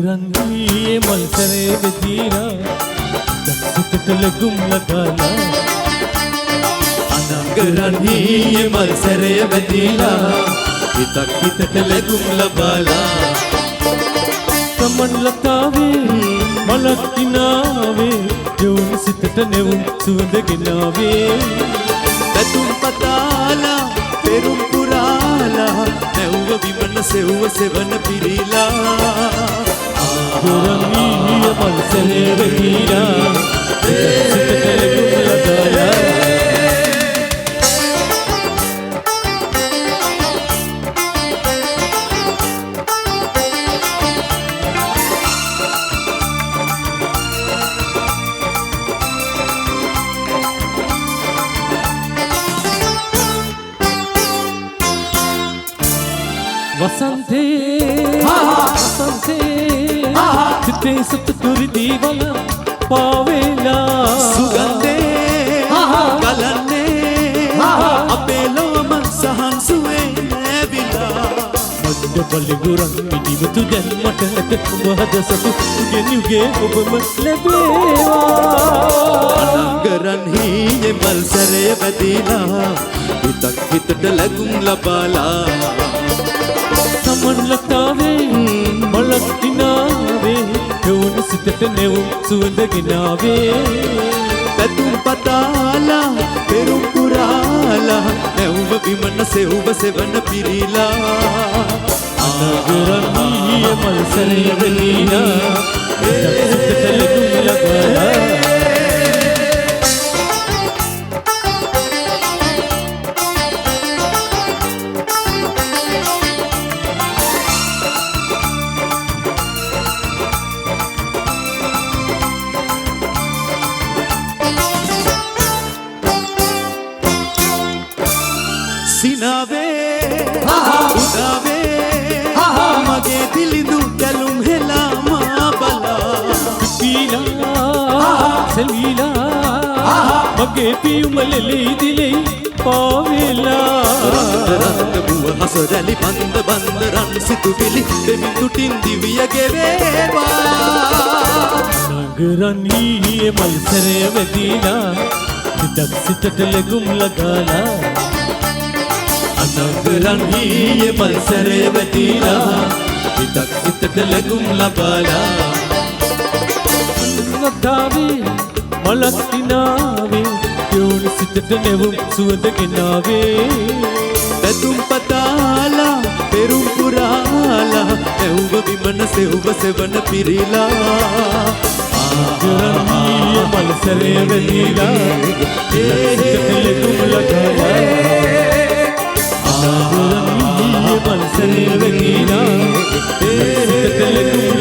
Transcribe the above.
रंगी मलसरे बजीरा दक्षित लगुम लगाला अनंग रंगी मलसरे बजीरा दक्षित लगुम लगाला कमन लतावे मलकिनावे जोन सितट नेवुम सुवंद गिनावे तुम पताला पेरुम पुराला नेवुव विमन सेवुव सेवन पिरीला रंगी मलसरे बजीरा वसंते वसंते चिते सतगुर दीवाना पावेला सुगंधे गलने अपेलो मन सहन सुए नेविला मध्य बलिगुरं पिनिवतु जन्मट महद सतु गेनिगे ඔබ ලැබේවා අනංගරන් හීයේ මල්සරය වැදිලා හිතක් හිතට ලැබුම් ලබාලා සමන් ලතාවේ මලක් දිනාවේ යෝන සිතට නෙවුම් සුවඳ ගෙනාවේ පැතුම් පතාලා පෙරුම් පුරාලා නැවුව විමන සෙව්ව සෙවන පිරීලා අනගරන් හීයේ මල්සරය වැදිලා සිතට ලැබුම් ලබාලා සිනාවේ උදාවේ මගේ දිලිඳු ගැලුම් හෙලා මා බලා පීලා සෙල්විලා මගේ පියුම ලෙලී දිලෙයි පාවෙලා රන්ද බුව හස රැලි බන්ද බන්දරන් සිතුවිලි දෙමින් තුටින් දිවිය ගෙවේවා නගරන් හීයේ මල්සරය වැදිලා හිතක් සිතට ලැබුම් ලගාලා අනගරන් හීයේ මල්සරය වැදිලා හිතක් හිතට ලැබුම් ලබාලා ලතාවේ මලක් දිනාවේ යෝන සිතට නෙවුම් සුවඳ ගෙනාවේ පැතුම් පතාලා පෙරුම් පුරාලා නැවුව විමන සෙව්ව සෙවන පිරීලා නගරන් හීයේ මල්සරය වැදිලා සිතට ලැබුම් ලගාලා මල්සරය වැදිලා සිතට ලැබුම්